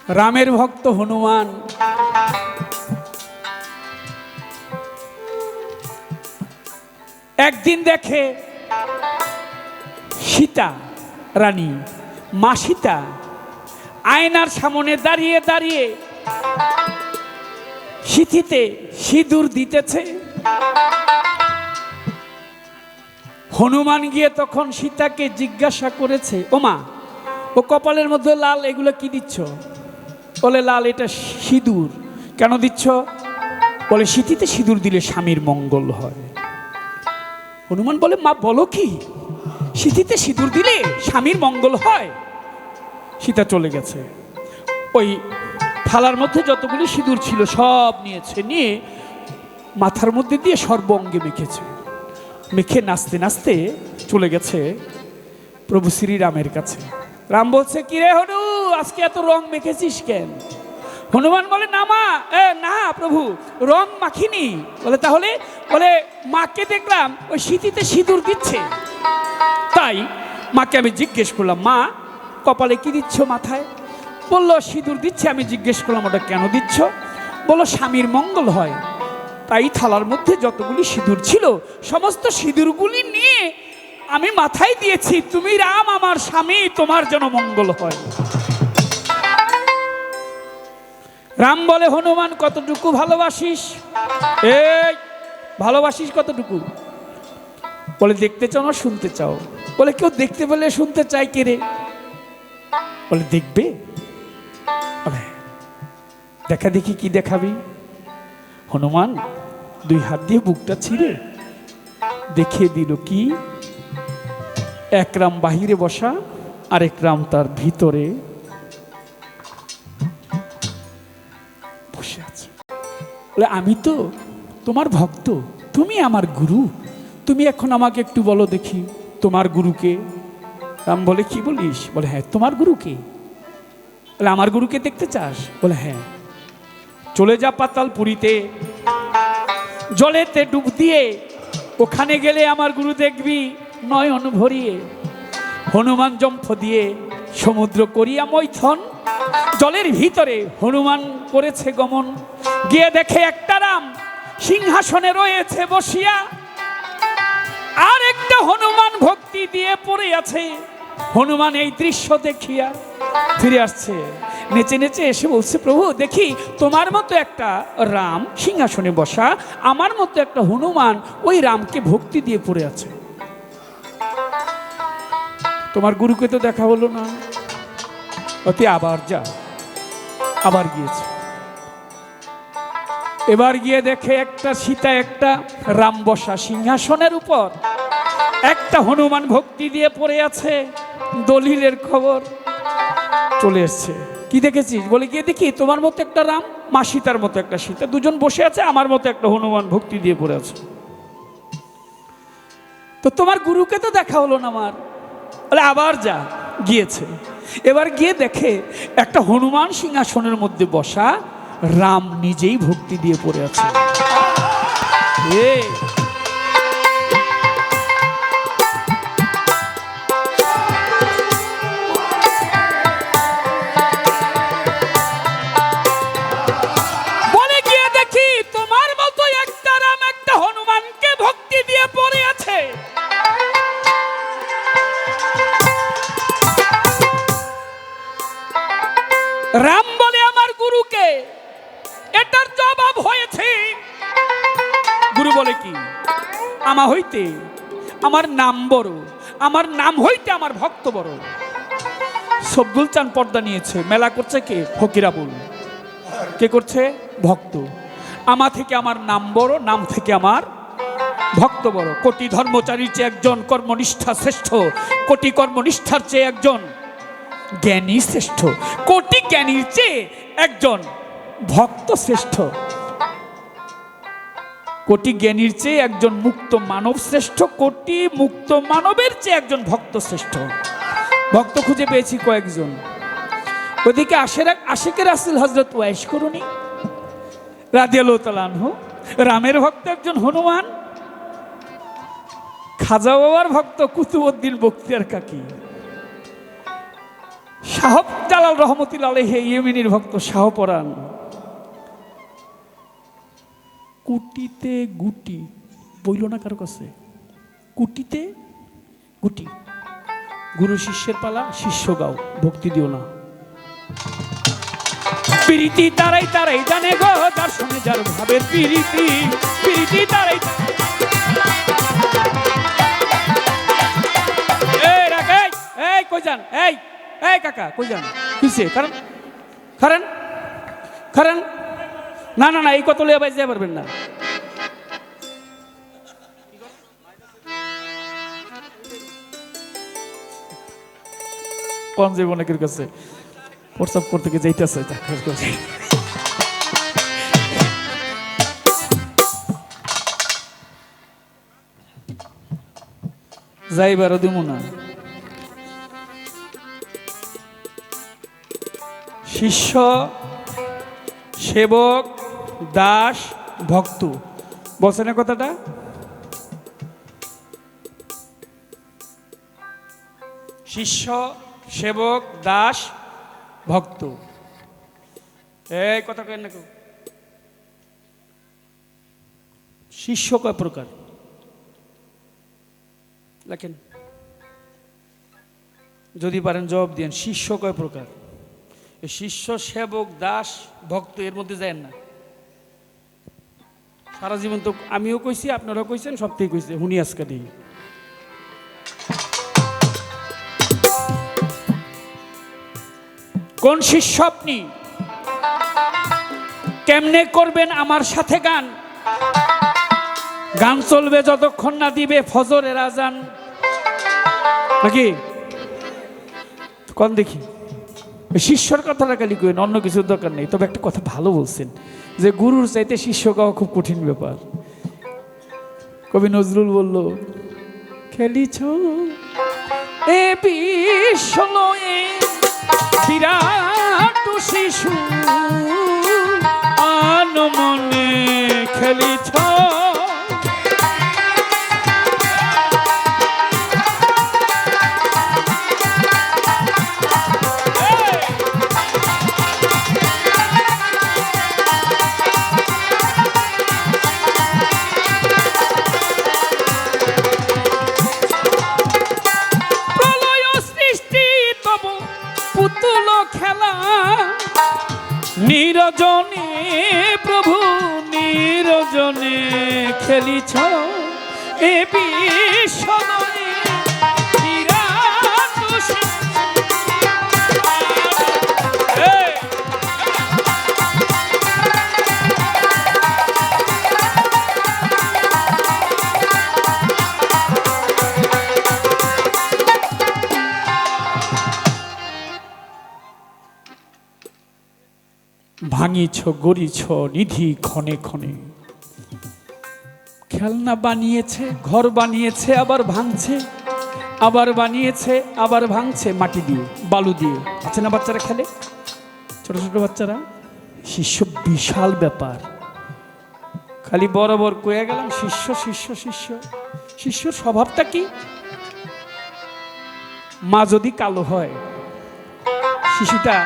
রামের ভক্ত হনুমান একদিন দেখে সীতা রানী মা সীতা আয়নার সামনে দাঁড়িয়ে দাঁড়িয়ে সিঁথিতে সিঁদুর দিতেছে। হনুমান গিয়ে তখন সীতাকে জিজ্ঞাসা করেছে, ও মা, ও কপালের মধ্যে লাল, এগুলো কি দিচ্ছ? বলে, লাল এটা সিঁদুর। কেন দিচ্ছ? বলে, সিঁথিতে সিঁদুর দিলে স্বামীর মঙ্গল হয়। হনুমান বলে, মা বলো কি, সিঁথিতে সিঁদুর দিলে স্বামীর মঙ্গল হয়? সীতা চলে গেছে। ওই থালার মধ্যে যতগুলি সিঁদুর ছিল সব নিয়েছে, নিয়ে মাথার মধ্যে দিয়ে সর্বঙ্গে মেখেছে। মেখে নাচতে নাচতে চলে গেছে প্রভু শ্রীরামের কাছে। রাম বলছে, কিরে হনু, আজকে এত রং মেখেছিস কেন? হনুমান বলে, না মা, না প্রভু, রং মাখিনি। বলে, তাহলে? বলে, মাকে দেখলাম ওই সিঁথিতে সিঁদুর দিচ্ছে, তাই মাকে আমি জিজ্ঞেস করলাম, মা কপালে কি দিচ্ছ মাথায়? বললো, সিঁদুর দিচ্ছে। আমি জিজ্ঞেস করলাম, ওটা কেন দিচ্ছ? বললো, স্বামীর মঙ্গল হয়। তাই থালার মধ্যে যতগুলি সিঁদুর ছিল সমস্ত সিঁদুরগুলি নিয়ে আমি মাথায় দিয়েছি। তুমি রাম আমার স্বামী, তোমার যেন মঙ্গল হয়। রাম বলে, হনুমান কতটুকু ভালোবাসিস? এই ভালোবাসিস কতটুকু? বলে, দেখতে চাও না শুনতে চাও? বলে, কেউ দেখতে পেলে শুনতে চাই কে রে? বলে, দেখবে? দেখা দেখি কি দেখাবি? হনুমান দুই হাত দিয়ে বুকটা ছিঁড়ে দেখিয়ে দিল কি, এক রাম বাহিরে বসা, আরেক রাম তার ভিতরে বসে আছে। বলে, আমি তো তোমার ভক্ত, তুমি আমার গুরু, তুমি এখন আমাকে একটু বলো দেখি তোমার গুরুকে। রাম বলে, কি বলিস? বলে, হ্যাঁ, তোমার গুরুকে? বলে, আমার গুরুকে দেখতে চাস? বলে, হ্যাঁ। চলে যা পাতালপুরীতে, জলেতে ডুব দিয়ে, ওখানে গেলে আমার গুরু দেখবি নয়ন ভরিয়ে। হনুমান জম্প দিয়ে সমুদ্র করিয়া মৈথন, জলের ভিতরে হনুমান করেছে গমন। গিয়ে দেখে একটা রাম সিংহাসনে রয়েছে বসিয়া, আর একটা হনুমান ভক্তি দিয়ে পড়ে আছে। হনুমান এই দৃশ্য দেখিয়া ফিরে আসছে, নেচে নেচে এসে বলছে, প্রভু দেখি তোমার মতো একটা রাম সিংহাসনে বসা, আমার মতো একটা হনুমান ওই রামকে ভক্তি দিয়ে পড়ে আছে। তোমার গুরুকে তো দেখা হলো না, অতি আবার যা। আবার গিয়েছে, এবার গিয়ে দেখে একটা সীতা একটা রাম বসা সিংহাসনের উপর, একটা হনুমান ভক্তি দিয়ে পড়ে আছে। দলিলের খবর চলে এসছে। কি দেখেছিস? বলে, গিয়ে দেখি তোমার মতো একটা রাম, মা সীতার মতো একটা সীতা, দুজন বসে আছে, আমার মতো একটা হনুমান ভক্তি দিয়ে পড়ে আছে। তো তোমার গুরুকে তো দেখা হলো না আমার। বলে, আবার যা। গিয়েছে, এবার গিয়ে দেখে একটা হনুমান সিংহাসনের মধ্যে বসা, রাম নিজেই ভক্তি দিয়ে পড়ে আছে। বলে, গিয়ে দেখি তোমার মতো একটা রাম একটা হনুমানকে ভক্তি দিয়ে পড়ে আছে। রাম বলে, আমার গুরুকে? এটার জবাব হয়েছে। গুরু বলে, কি? আমা হইতে আমার নাম বড়, আমার নাম হইতে আমার ভক্ত বড়। সবদুল চান পর্দা নিয়েছে, মেলা করছে কে? ফকিরাবুল। কে করছে? ভক্ত। আমা থেকে আমার নাম বড়, নাম থেকে আমার ভক্ত বড়। কোটি ধর্মচারীর চেয়ে একজন কর্মনিষ্ঠা শ্রেষ্ঠ, কোটি কর্মনিষ্ঠার চেয়ে একজন জ্ঞানী শ্রেষ্ঠ, কোটি জ্ঞানীর চেয়ে একজন ভক্ত শ্রেষ্ঠ, কোটি জ্ঞানীর চেয়ে একজন মুক্ত মানব শ্রেষ্ঠ, কোটি মুক্ত মানবের চেয়ে একজন ভক্ত শ্রেষ্ঠ। ভক্ত খুঁজে পেয়েছি কয়েকজন। ওদিকে আশিকে রাসূল হযরত ওয়াইস করুনি রাদিয়াল্লাহু তাআলা আনহু, রামের ভক্ত একজন হনুমান, খাজা বাবার ভক্ত কুতুবউদ্দিন বখতিয়ার কাকি, সাহব জালাল রহমতুল্লাহ আলাইহি ইয়েমেনের ভক্ত শাহপরাণ। কুটিতে গুটি বইল না কারো কাছে, কুটিতে গুটি। গুরু শিষ্যের পালা, শিষ্য গাও, ভক্তি দিও না। প্রীতি তারাই তারাই জানে গো, যার সঙ্গে যার ভাবের প্রীতি, প্রীতি তারাই। এই কই যান, এই এই কাকা কই যান, কিসে? কারণ কারণ কারণ না না না, এই কত লিয়ে বাইতে পারবেন না। কোন যে অনেকের কাছে প্রস্তাব করতে গিয়ে যাইতেছে, যাইবারও দিব না। শিষ্য, সেবক, দাস, ভক্ত বলছেন না কথাটা? শিষ্য, সেবক, দাস, ভক্ত, এই কথা কেন না কেউ? শিষ্য কয় প্রকার লেখেন, যদি পারেন জবাব দিন। শিষ্য কয় প্রকার? শিষ্য, সেবক, দাস, ভক্ত এর মধ্যে যায় না। সারা জীবন তো আমিও কইছি, আপনারাও কইছেন, সবটাই কইছে, হুনি আজকা দিই। কোন শিষ্য আপনি? কেমনে করবেন আমার সাথে গান? গান চলবে যতক্ষণ না দিবে ফজরের আজান, নাকি? কোন দেখি শিষ্যর কথাটা খালি কইন, অন্য কিছুর দরকার নেই। তবে একটা কথা ভালো বলছেন যে গুরুর চাইতে শিষ্য গাওয়া খুব কঠিন ব্যাপার। কবি নজরুল বলল, খেলিছ এ বিশ্বলয়ে বিরাট শিশু, আনমনে খেলিছ। নিরজনে প্রভু নিরজনে খেলিছ এ বিশ্বলয়ে বিরাট ভাঙিছ গড়িছ নিধি ক্ষণে ক্ষণে। খেলনা বানিয়েছে, ঘর বানিয়েছে, আবার ভাঙছে, আবার বানিয়েছে, আবার ভাঙছে, মাটি দিয়ে, বালু দিয়ে। আছে না বাচ্চারা খেলে, ছোট ছোট বাচ্চারা? শিষ্য বিশাল ব্যাপার। খালি বরাবর কয়ে গেলাম শিষ্য শিষ্য শিষ্য। শিষ্যর স্বভাবটা কি? মা যদি কালো হয়, শিশুটা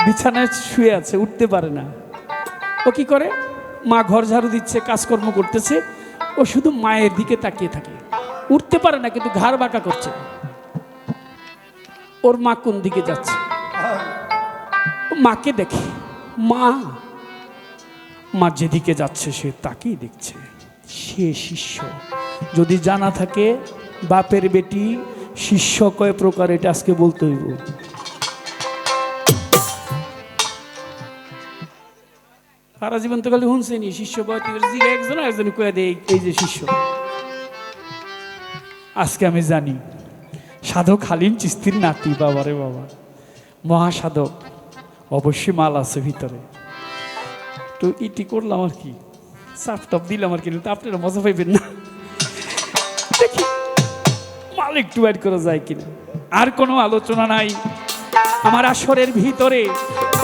বিছানায় শুয়ে আছে, উঠতে পারে না, ও কি করে? মা ঘর ঝাড়ু দিচ্ছে, কাজকর্ম করতেছে, ও শুধু মায়ের দিকে তাকিয়ে থাকে, উঠতে পারে না, কিন্তু ঘাড় বাঁকা করছে। ওর মা কোন দিকে যাচ্ছে, মাকে দেখে, মা মা যেদিকে যাচ্ছে সে তাকেই দেখছে, সে শিষ্য। যদি জানা থাকে বাপের বেটি শিষ্য কয় প্রকার, এটা আজকে বলতে হইব। সারা জীবন তো খালি শুনছেনি শিষ্য একজন একজন কয়ে দেয় এই যে শিষ্য। আজকে আমি জানি সাধক হালিম চিস্তির নাতি, বাবারে বাবা, মহাসাধক, অবশ্যই মাল আছে ভিতরে। তো ইটি করলাম আর কি, চাপ টাপ দিলাম আর কি, আপনারা মজা পাইবেন না। দেখি মাল একটু অ্যাড করা যায় কিনা। আর কোনো আলোচনা নাই আমার আসরের ভিতরে,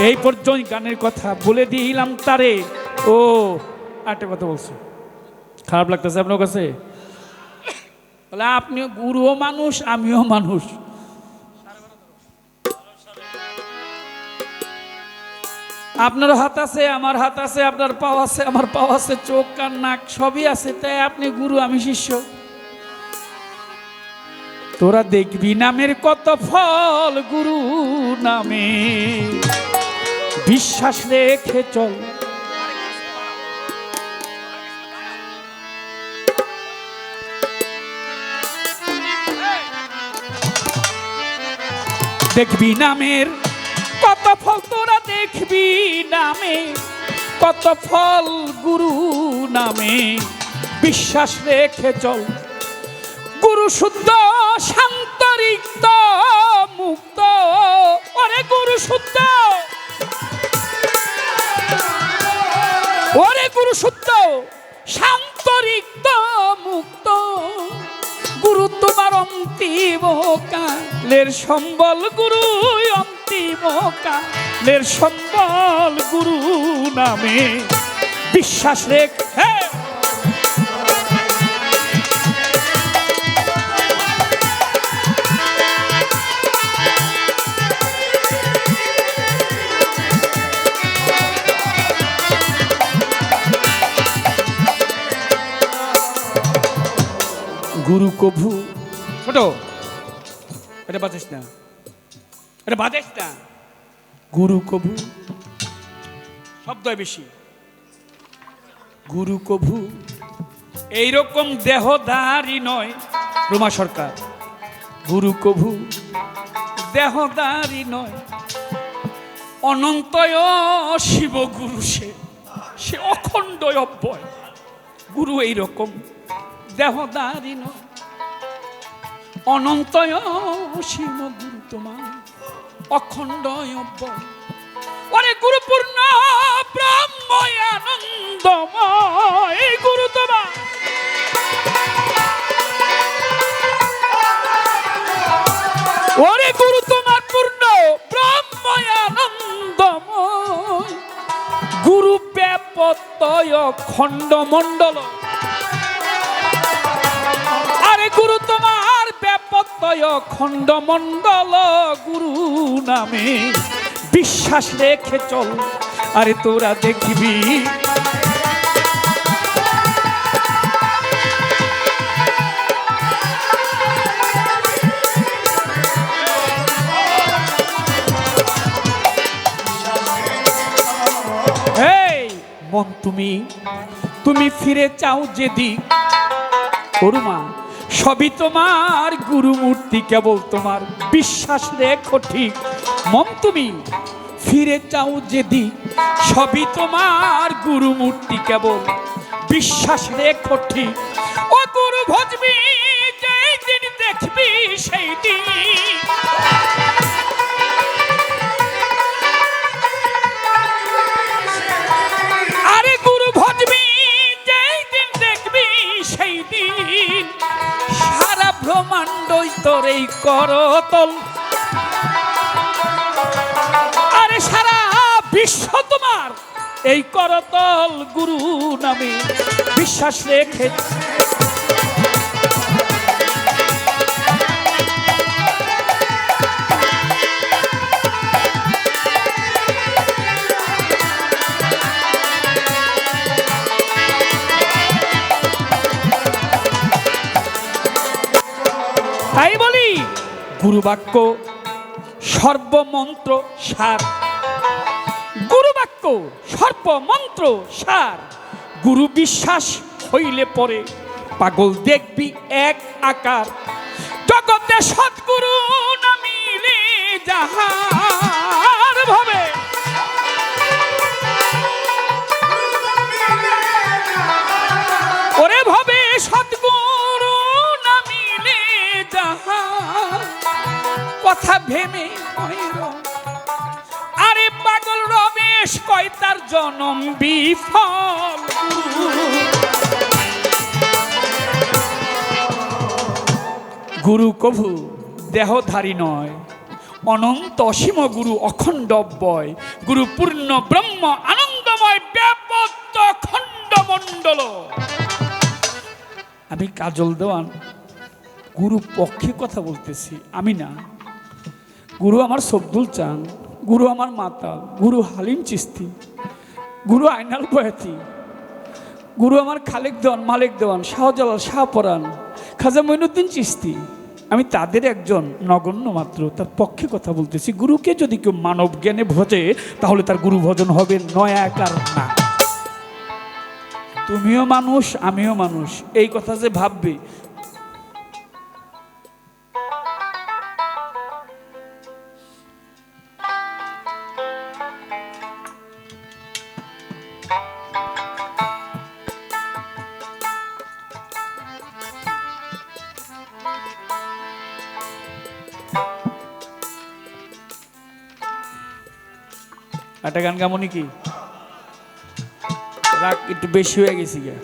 এই পর্যন্ত গানের কথা বলে দিলাম তারে। ও একটা কথা বলছো, খারাপ লাগতেছে আপনার কাছে? বলে আপনিও গুরুও মানুষ, আমিও মানুষ। আপনার হাত আছে, আমার হাত আছে, আপনার পাও আছে, আমার পাও আছে, চোখ কান নাক সবই আছে, তাই আপনি গুরু আমি শিষ্য। তোরা দেখবি নামের কত ফল, গুরু নামে বিশ্বাস রেখে চল। দেখবি নামের কত ফল, তোরা দেখবি নামে কত ফল, গুরু নামে বিশ্বাস রেখে চল। গুরু শুদ্ধ শান্ত রিক্ত মুক্ত, ওরে গুরু শুদ্ধ, ওরে গুরু শুদ্ধ শান্ত রিক্ত মুক্ত। গুরু তোমার অন্তিম কালের সম্বল, গুরু অন্তিম কালের সম্বল, গুরু নামে বিশ্বাস রেখে। গুরু কভু ছোট, এটা বাজাস না, এটা বাজাস না। গুরু কভু শব্দ বেশি। গুরু কভু এইরকম দেহধারী নয়, রুমা সরকার। গুরু কভু দেহধারী নয়, অনন্তয় শিব গুরু, সে অখণ্ড অব্যয়। গুরু এইরকম দেহধারী নয়, অনন্তয় শিব গুরু তোমার অখণ্ড অব্যয়। ওরে গুরু পূর্ণ ব্রহ্ময় আনন্দময়, গুরু তোমার ওরে গুরু তোমার পূর্ণ ব্রহ্ময় আনন্দময়। গুরু ব্যাপতয় খণ্ডমণ্ডল, আরে গুরু তোমার ব্যাপতয় খণ্ডমণ্ডল, গুরু নামে বিশ্বাস রেখে চল। আরে তোরা দেখবি মন তুমি তুমি ফিরে চাও যেদিক, করুমা সবই তোমার গুরু মূর্তি, কেবল তোমার বিশ্বাস রেখো ঠিক। মন তুমি ফিরে চাও যেদিক, সবই তোমার গুরু মূর্তি, কেবল বিশ্বাস রেখো ঠিক। ও গুরু ভজবি যেই দিন দেখবি সেই দিন, আরে গুরু ভজবি যেই দিন দেখবি সেই দিন, সারা ব্রহ্মাণ্ডই তোর এই করতল, আরে সারা বিশ্ব তোমার এই করতল, গুরু নামে বিশ্বাস রেখে। তাই বলি গুরু বাক্য সর্বমন্ত্র সার, গুরু বাক্য সর্বমন্ত্র সার। গুরু বিশ্বাস হইলে পরে পাগল দেখবি এক আকার, জগতে সৎগুরু নামিলে যাহার ভাবে, ওরে ভাবে সৎগুরু নামিলে যাহার, কথা ভেবে আরে পাগল রমেশ কয় তার জনম বিফল। গুরু কভু দেহধারী নয়, অনন্ত অসীম গুরু অখণ্ড অব্যয়। গুরু পূর্ণ ব্রহ্ম আনন্দময় ব্যাপক খণ্ডমণ্ডল। আমি কাজল দেওয়ান গুরু পক্ষে কথা বলতেছি, আমি না। গুরু আমার সবদুল চান, গুরু আমার মাতাল, গুরু হালিম চিস্তি, গুরু আইনাল বয়াতি, গুরু আমার খালেক দেওয়ান, মালিক দেওয়ান, শাহজালাল, শাহপরান, খাজা মঈনুদ্দিন চিস্তি। আমি তাদের একজন নগণ্য মাত্র, তার পক্ষে কথা বলতেছি। গুরুকে যদি কেউ মানব জ্ঞানে ভজে তাহলে তার গুরু ভজন হবে, নয়া একার না। তুমিও মানুষ, আমিও মানুষ, এই কথা যে ভাববে। একটা গান গামনি কি রাগ একটু বেশি হয়ে গেছি গা।